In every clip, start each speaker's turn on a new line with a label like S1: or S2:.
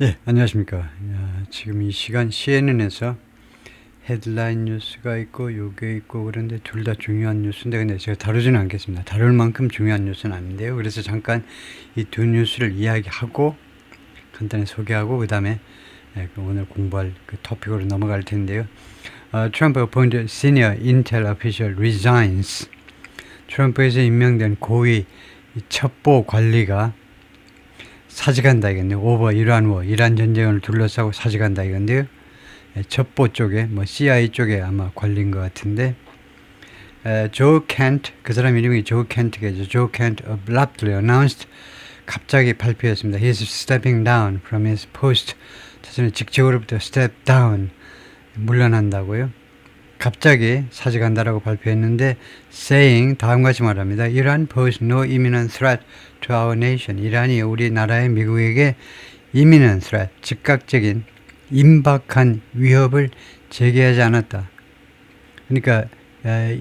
S1: 예, 안녕하십니까. 지금 이 시간 CNN에서 헤드라인 뉴스가 있고 요게 있고 그런데 둘 다 중요한 뉴스인데 근데 제가 다루지는 않겠습니다. 다룰 만큼 중요한 뉴스는 아닌데요. 그래서 잠깐 이 두 뉴스를 이야기하고 간단히 소개하고 그 다음에 오늘 공부할 그 토픽으로 넘어갈 텐데요. 트럼프 appointed senior Intel official resigns. 트럼프에서 임명된 고위 첩보 관리가 사직한다 이건데요. 오버 이란 워, 이란 전쟁을 둘러싸고 사직한다 이건데요. 첩보 쪽에 CIA 쪽에 아마 관리인 것 같은데 조 켄트, 그 사람 이름이 조 켄트겠죠. 조 켄트 abruptly announced, 갑자기 발표했습니다. He is stepping down from his post. 자신의 직책으로부터 step down, 물러난다고요. 갑자기 사직한다라고 발표했는데 saying, 다음같이 말합니다. Iran pose no imminent threat to our nation. 이란이 우리나라의 미국에게 imminent threat, 즉각적인 임박한 위협을 제기하지 않았다. 그러니까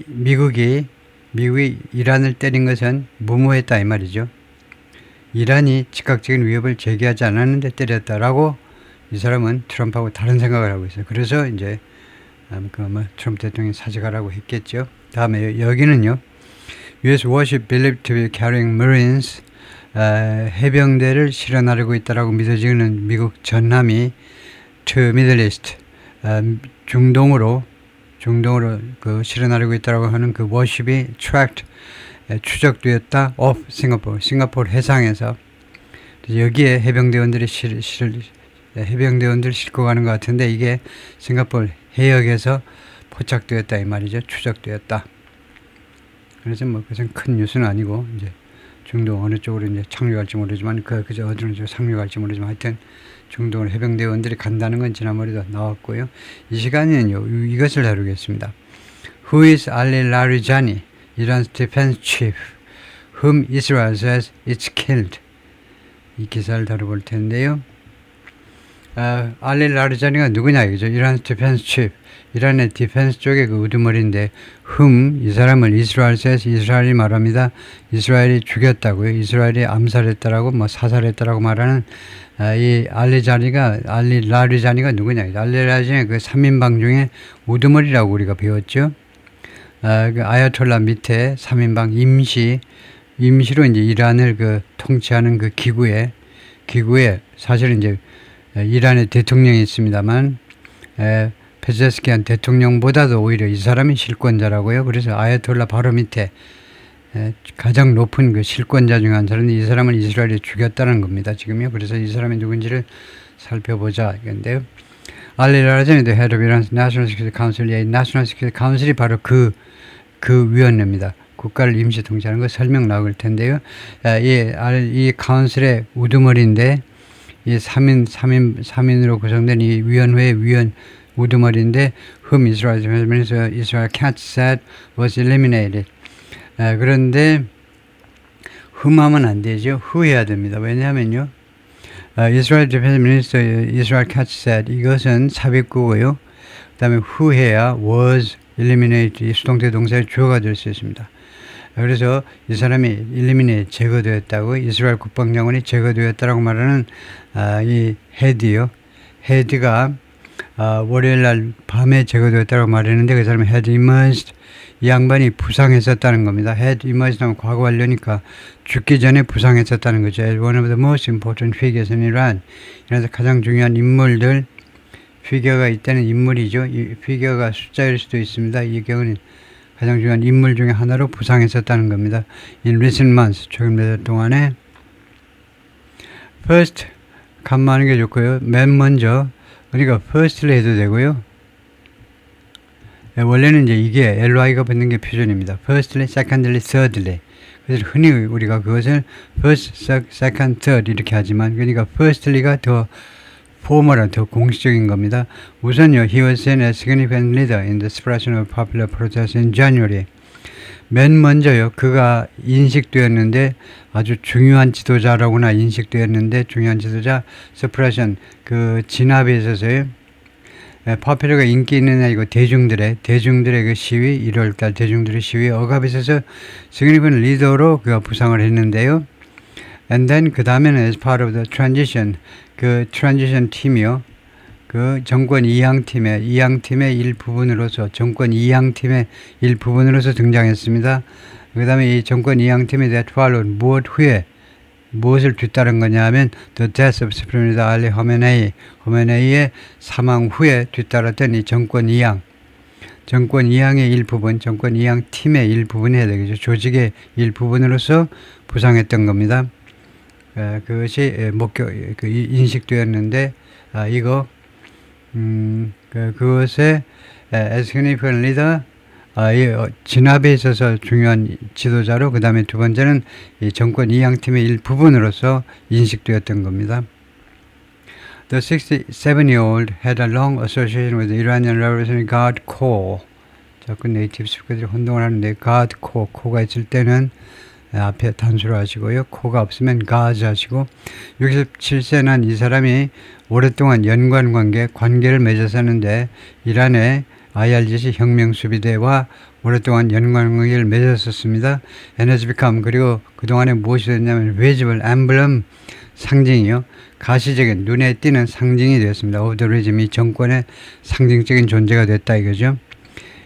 S1: 미국이 이란을 때린 것은 무모했다 이 말이죠. 이란이 즉각적인 위협을 제기하지 않았는데 때렸다라고 이 사람은 트럼프하고 다른 생각을 하고 있어요. 그래서 이제 트럼프 대통령이 사직하라고 했겠죠. 다음에 여기는요. U.S. warship believed to be carrying Marines, 해병대를 실어나르고 있다라고 믿어지는 미국 전함이 to Middle East, 중동으로 그 실어나르고 있다라고 하는 그 워십이 tracked, 추적되었다 off 싱가포르 해상에서. 여기에 해병대원들을 싣고 가는 것 같은데 이게 싱가포르 해역에서 포착되었다 이 말이죠. 추적되었다. 그래서 그것은 큰 뉴스는 아니고 이제 중동 어느 쪽으로 이제 착륙할지 모르지만 그저 어디로 상륙할지 모르지만 하여튼 중동으로 해병대원들이 간다는 건 지난번에도 나왔고요. 이 시간에는요 이것을 다루겠습니다. Who is Ali Larijani, Iran's defense chief, whom Israel says it's killed? 이 기사를 다뤄볼 텐데요. 알리 라르자니가 누구냐 이거죠. 이란 디펜스 칩, 이란의 디펜스 쪽의 그 우두머리인데 이 사람을 이스라엘이 말합니다. 이스라엘이 죽였다고요. 이스라엘이 암살했다라고 사살했다라고 말하는 이 알리 라르자니가 누구냐. 알리 라르자니가 그 3인방 중에 우두머리라고 우리가 배웠죠. 그 아야톨라 밑에 3인방 임시로 이제 이란을 그 통치하는 그 기구에 사실은 이제 이란의 대통령이 있습니다만 페제스키안 대통령보다도 오히려 이 사람이 실권자라고요. 그래서 아야톨라 바로 밑에 가장 높은 그 실권자 중에 한 사람인데 이 사람을 이스라엘이 죽였다는 겁니다. 지금요. 그래서 이 사람이 누군지를 살펴보자 이건데요. 알리 라자니 the head of Iran's National Security Council, National Security Council이 바로 그 위원회입니다. 국가를 임시 통치하는 거 설명 나올 텐데요. 이 카운슬의 우두머리인데 이 3인으로 구성된 이 위원회의 우두머리인데 whom Israel can't said was eliminated. 그런데 whom하면 안 되죠. who 해야 됩니다. 왜냐하면요. Israel Defense Minister Israel can't said 이것은 삽입구고요. 그 다음에 who 해야 was eliminated, 수동태 동사의 주어가 될 수 있습니다. 그래서 이 사람이 eliminate, 제거되었다고, 이스라엘 국방장관이 제거되었다라고 말하는 이 헤드가 월요일날 밤에 제거되었다고 말했는데 그 사람이 had emerged, 이 양반이 부상했었다는 겁니다. had emerged 하면 과거 완료니까 죽기 전에 부상했었다는 거죠. One of the most important figures in Iran. 이라서 가장 중요한 인물들, 피겨가 있다는 인물이죠. 이 피겨가 숫자일 수도 있습니다. 이 경우는 가장 중요한 인물 중에 하나로 부상했었다는 겁니다. In recent months, 최근 몇 달 동안에 first, 간마하는 게 좋고요. 맨 먼저, 그러니까 firstly 해도 되고요. 원래는 이제 이게 ly가 붙는 게 표준입니다. firstly, secondly, thirdly. 그래서 흔히 우리가 그것을 first, second, third 이렇게 하지만 그러니까 firstly가 더 포멀한, 더 공식적인 겁니다. 우선요, he was seen as significant leader in the suppression of popular protests in January. 맨 먼저요, 그가 인식되었는데 아주 중요한 지도자라고나 인식되었는데 중요한 지도자, suppression, 그 진압에 있어서요. popular가 인기 있는 아니고 대중들의 그 시위, 1월달 대중들의 시위에 억압에 있어서 significant leader로 그가 부상을 했는데요. And then 그 다음에는 as part of the transition, 그 transition 팀이요. 그 정권 이양팀의 일부분으로서 정권 이양팀의 일부분으로서 등장했습니다. 그 다음에 이 정권 이양팀에 that followed 무엇을 뒤따른 거냐 하면 the death of Supreme Leader Ali Khamenei의 사망 후에 뒤따랐던 이 정권 이양의 일부분, 정권 이양 팀의 일부분이 해야 되겠죠. 조직의 일부분으로서 부상했던 겁니다. 그것이 인식되었는데 그것에 as significant leader 진압에 있어서 중요한 지도자로 그 다음에 두 번째는 이 정권 이양팀의 일부분으로서 인식되었던 겁니다. The 67-year-old had a long association with the Iranian Revolutionary Guard Corps. 자꾸 네이티브 스피커들이 혼동을 하는데 Guard Corps, 코가 있을 때는 앞에 단수로 하시고요. 코가 없으면 Guards 하시고 67세 난 이 사람이 오랫동안 관계를 맺었었는데 이란의 IRGC 혁명수비대와 오랫동안 연관관계를 맺었었습니다. And has become, 그리고 그동안에 무엇이 됐냐면 visible emblem, 상징이요. 가시적인 눈에 띄는 상징이 되었습니다. of the regime, 이 정권의 상징적인 존재가 됐다 이거죠.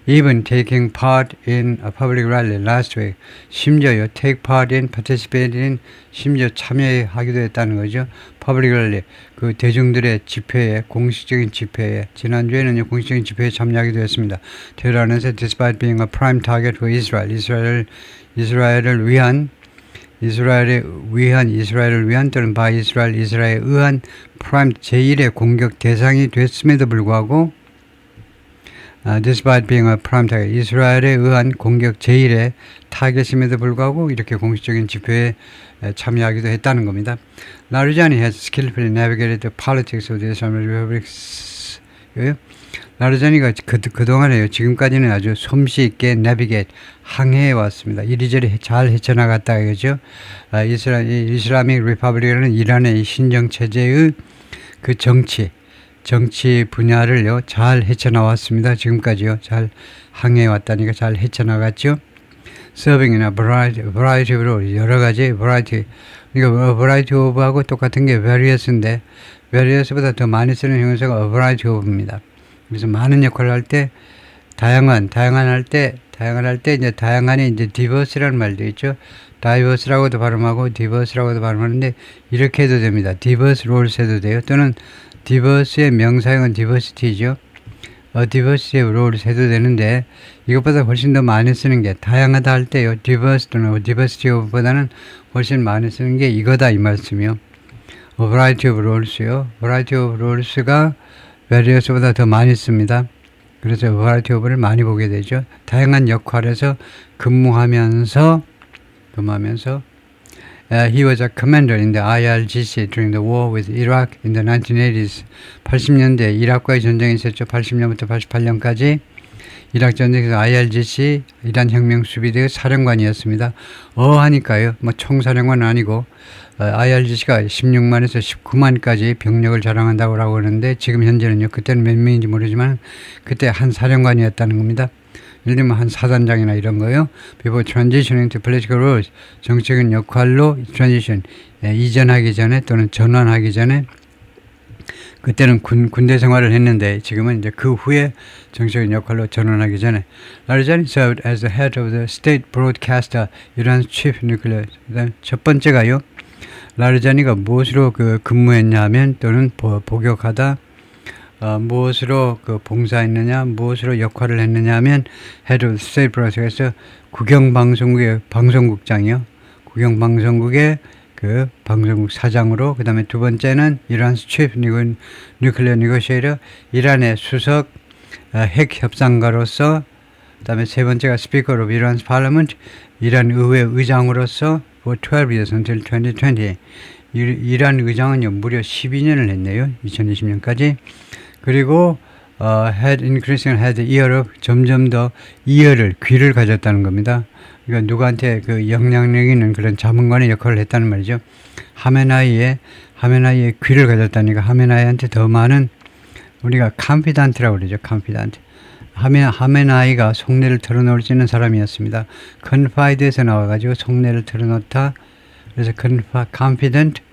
S1: Even taking part in a public rally last week. 심지어요. take part in, participate in, 심지어 참여하기도 했다는 거죠. public rally, 그 대중들의 집회에, 공식적인 집회에, 지난주에는 공식적인 집회에 참여하기도 했습니다. 테헤란에서 despite being a prime target for Israel, 이스라엘을 위한 또는 by 이스라엘에 의한 프라임 제1의 공격 대상이 됐음에도 불구하고 despite being a prime target, 이스라엘에 의한 공격 제1의 타겟임에도 불구하고 이렇게 공식적인 집회에 참여하기도 했다는 겁니다. 라르자니 has skillfully navigated the politics of the Islamic Republic. 라르자니가 그동안에요. 지금까지는 아주 솜씨 있게 navigate, 항해해 왔습니다. 이리저리 잘 헤쳐나갔다 이거죠. 이슬라믹 리퍼블릭이라는 이란의 신정체제의 그 정치 분야를요, 잘 헤쳐나왔습니다. 지금까지요, 잘 항해해 왔다니까 잘 헤쳐나갔죠. Serving in a variety of roles, 여러 가지 variety. 그러니까 variety of하고 똑같은 게 variously various보다 더 많이 쓰는 형용사가 a variety of입니다. 그래서 많은 역할을 할 때, 다양한 할 때 이제 다양한이 이제 diverse라는 말도 있죠. diverse라고도 발음하고 diverse라고도 발음하는데 이렇게 해도 됩니다. diverse roles 해도 돼요. 또는 diverse의 명사형은 diversity죠. diversity of roles 해도 되는데 이것보다 훨씬 더 많이 쓰는 게 다양하다 할 때요. diverse 또는 diversity of보다는 훨씬 많이 쓰는 게 이거다 이 말씀이요. variety of roles요. variety of roles가 various보다 더 많이 씁니다. 그래서 variety of를 많이 보게 되죠. 다양한 역할에서 근무하면서 he was a commander in the IRGC during the war with Iraq in the 1980s. 80년대 이락과의 전쟁이 있었죠. 80년부터 88년까지 이락 전쟁에서 IRGC 이란 혁명 수비대의 사령관이었습니다. 하니까요. 총사령관은 아니고 IRGC가 16만에서 19만까지 병력을 자랑한다고 하는데 지금 현재는요. 그때는 몇 명인지 모르지만 그때 한 사령관이었다는 겁니다. 예를 들면 한 사단장이나 이런 거요. Before transitioning to political roles, 정치적인 역할로 transition, 이전하기 전에 또는 전환하기 전에 그때는 군대 생활을 했는데 지금은 이제 그 후에 정치적인 역할로 전환하기 전에 라르자니 served as the head of the state broadcaster, Iran's chief nuclear. 그다음 첫 번째가요. 라르자니가 무엇으로 근무했냐 하면 또는 복역하다 무엇으로 봉사했느냐, 무엇으로 역할을 했느냐 하면 Head of the State Broadcaster, 국영방송국의 방송국장이요. 국영방송국의 방송국 사장으로, 그 다음에 두 번째는 Iran's Chief Nuclear Negotiator, 이란의 수석 핵 협상가로서, 그 다음에 세 번째가 Speaker of Iran's Parliament, 이란 의회 의장으로서 for 12 years until 2020. 이란 의장은요, 무려 12년을 했네요. 2020년까지. 그리고 had increasing had ear of, 점점 더 귀를 가졌다는 겁니다. 그러니까 누구한테 영향력 있는 그런 자문관의 역할을 했다는 말이죠. 하메나이의 귀를 가졌다니까 하메나이한테 더 많은, 우리가 confidant라고 그러죠. confidant. 하메나이가 속내를 털어놓을 수 있는 사람이었습니다. confide에서 나와가지고 속내를 털어놓다, 그래서 confident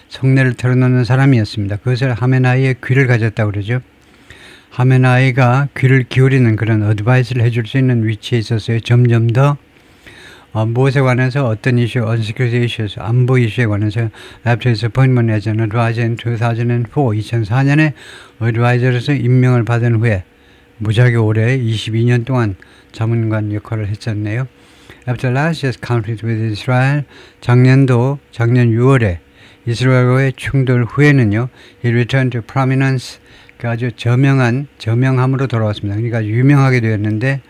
S1: 속내를 털어놓는 사람이었습니다. 그것을 하메나이의 귀를 가졌다고 그러죠. 하메나이가 귀를 기울이는 그런 어드바이스를 해줄 수 있는 위치에 있었어요. 점점 더 무엇에 관해서 어떤 이슈, unsecurity issues, 안보 이슈에 관해서 after his appointment as an advisor in 2004년에 어드바이저로서 임명을 받은 후에 무지하게 오래 22년 동안 자문관 역할을 했었네요. After last year's conflict with Israel, 작년 6월에 이스라엘과의 충돌 후에는요, he returned to prominence, 그 아주 저명함으로 돌아왔습니다. 그러니까 유명하게 되었는데,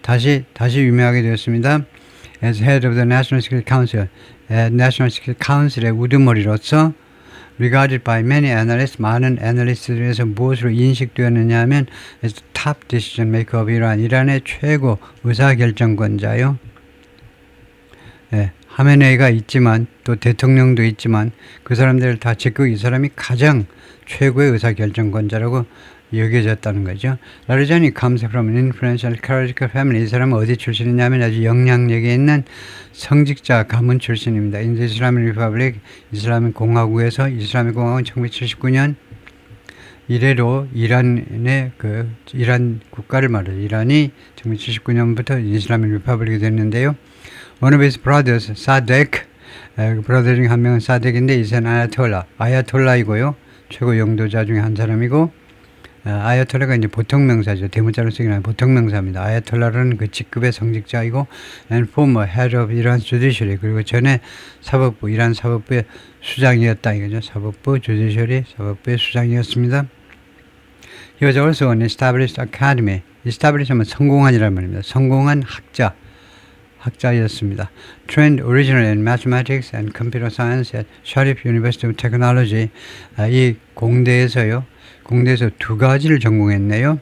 S1: 다시 유명하게 되었습니다. As head of the National Security Council, National Security Council의 우두머리로서 regarded by many analysts, 많은 애널리스트들에서 무엇으로 인식되었느냐 하면 as the top decision maker of Iran, 이란의 최고 의사결정권자요. 하메네이가 있지만 또 대통령도 있지만 그 사람들을 다 직급 이 사람이 가장 최고의 의사결정권자라고 여겨졌다는 거죠. 라르자니 comes from an influential charismatic family. 이 사람은 어디 출신이냐면 아주 영향력이 있는 성직자 가문 출신입니다. In the Islamic Republic, 이슬람 공화국에서 이슬람 공화국은 1979년 이래로 이란 국가를 말해요. 이란이 1979년부터 이슬람의 리퍼블릭이 됐는데요. One of his brothers, 사덱, 브라더 중에 한 명은 사덱인데 이제는 아야톨라이고요. 최고 영도자 중에 한 사람이고, 아야톨라가 이제 보통 명사죠. 대문자로 쓰기는 아니라 보통 명사입니다. 아야톨라는 그 직급의 성직자이고, and former head of Iran judiciary, 그리고 전에 사법부, 이란 사법부의 수장이었다 이거죠. 사법부의 수장이었습니다. He was also an established academy. established 하면 성공한이라는 말입니다. 성공한 학자였습니다. Trained originally in mathematics and computer science at Sharif University of Technology. 이 공대에서 두 가지를 전공했네요.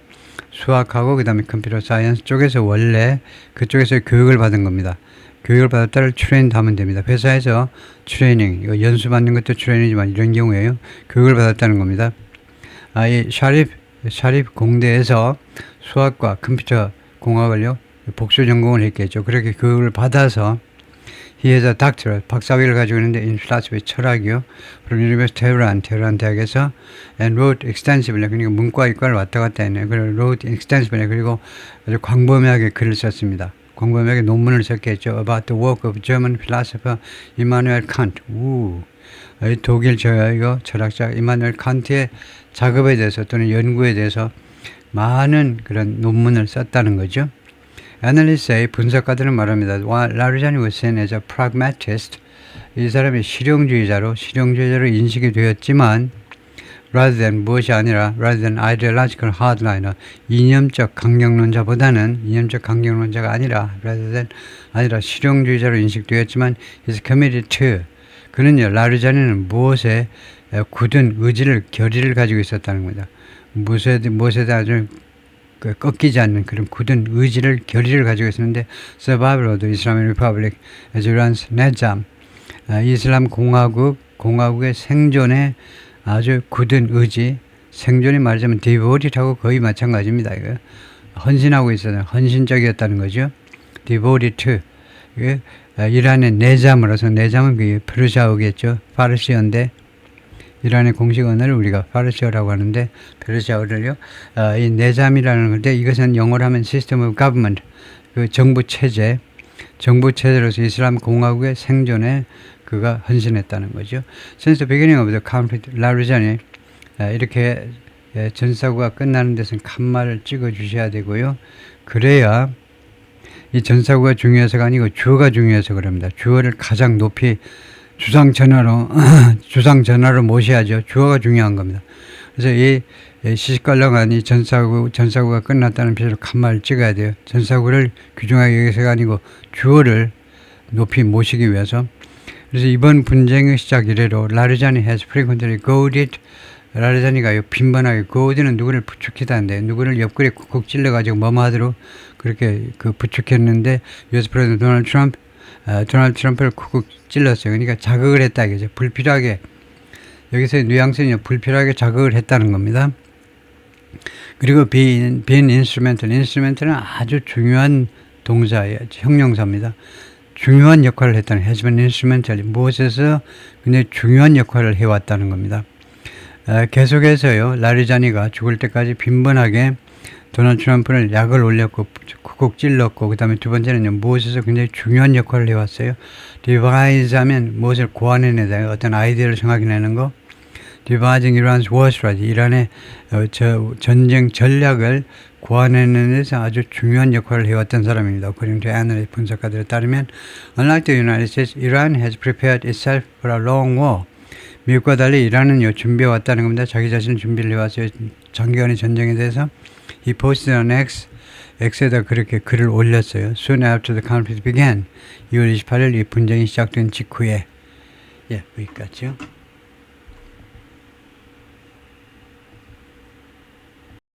S1: 수학하고 그 다음에 컴퓨터 사이언스 쪽에서 원래 그쪽에서 교육을 받은 겁니다. 교육을 받았다를 트레인드 하면 됩니다. 회사에서 트레이닝, 이거 연수받는 것도 트레이닝이지만 이런 경우에요. 교육을 받았다는 겁니다. 이 샤리프 공대에서 수학과 컴퓨터 공학을요, 복수 전공을 했겠죠. 그렇게 교육을 받아서 he has a doctorate, 박사학위를 가지고 있는데 in philosophy, 철학이요. from University of 테헤란 대학에서 and wrote extensively, 그러니까 문과 이과를 왔다 갔다 했네요. 그리고 wrote extensively, 그리고 아주 광범위하게 글을 썼습니다. 광범위하게 논문을 썼겠죠. about the work of German philosopher Immanuel Kant. 독일 철학자 이마누엘 칸트의 작업에 대해서 또는 연구에 대해서 많은 그런 논문을 썼다는 거죠. 애널리스트의 분석가들은 말합니다. 라르자니 was seen as a pragmatist. 이 사람이 실용주의자로 인식이 되었지만 rather than ideological hardliner, 이념적 강경론자가 아니라 아니라 실용주의자로 인식되었지만 is committed to, 그는요, 라르자니는 무엇에 굳은 결의를 가지고 있었다는 겁니다. 무엇에 아주 꺾이지 않는 그런 굳은 결의를 가지고 있었는데, survival of the Islamic Republic as Iran's nizam, 이슬람 공화국의 생존에 아주 굳은 의지, 생존이 말하자면 devoted하고 거의 마찬가지입니다. 이거 헌신하고 있어요. 헌신적이었다는 거죠. devoted to, 이란의 내잠으로서, 내잠은 그 페르시아어겠죠. 파르시어인데 이란의 공식 언어를 우리가 파르시어라고 하는데 페르시아어를요. 이 내잠이라는 건데 이것은 영어로 하면 System of Government, 그 정부 체제로서 이슬람 공화국의 생존에 그가 헌신했다는 거죠. Since the beginning of the conflict, 라르자니 이렇게 전사구가 끝나는 데서는 칸말을 찍어 주셔야 되고요. 그래야 이 전사구가 중요해서가 아니고 주어가 중요해서 그럽니다. 주어를 가장 높이 주상전화로 모셔야죠. 주어가 중요한 겁니다. 그래서 이 시시껄렁한 이 전사구가 끝났다는 표시로 칸말을 찍어야 돼요. 전사구를 귀중하게 여기서가 아니고 주어를 높이 모시기 위해서. 그래서 이번 분쟁의 시작 이래로 라르자니 has frequently goaded, 라르자니가 빈번하게 goad는 누구를 부추기다는데 누구를 옆구리에 쿡쿡 찔러가지고 뭐하도록 그렇게 부추겼는데 US 프레지던트 도널드 트럼프를 쿡쿡 찔렀어요. 그러니까 자극을 했다 이거죠. 불필요하게, 여기서의 뉘앙스는 불필요하게 자극을 했다는 겁니다. 그리고 instrumental는 아주 중요한 동사예요. 형용사입니다. 중요한 역할을 했다는 has been instrumental. 무엇에서 굉장히 중요한 역할을 해왔다는 겁니다. 계속해서요. 라리자니가 죽을 때까지 빈번하게 도널드 트럼프를 약을 올렸고 쿡쿡 찔렀고 그 다음에 두 번째는요. 무엇에서 굉장히 중요한 역할을 해왔어요. devise 하면 무엇을 고안해내다 어떤 아이디어를 생각해내는 거. devising Iran's war strategy. 이란의 전쟁 전략을 고안해내는 데서 아주 중요한 역할을 해왔던 사람입니다. according to analyst 분석가들에 따르면 unlike the United States, Iran has prepared itself for a long war. 미국과 달리 이란은요 준비해왔다는 겁니다. 자기 자신을 준비를 해왔어요. 장기간의 전쟁에 대해서. He posted on X에다 그렇게 글을 올렸어요. Soon after the conflict began. 2월 28일 이 분쟁이 시작된 직후에. 예, 여기까지요.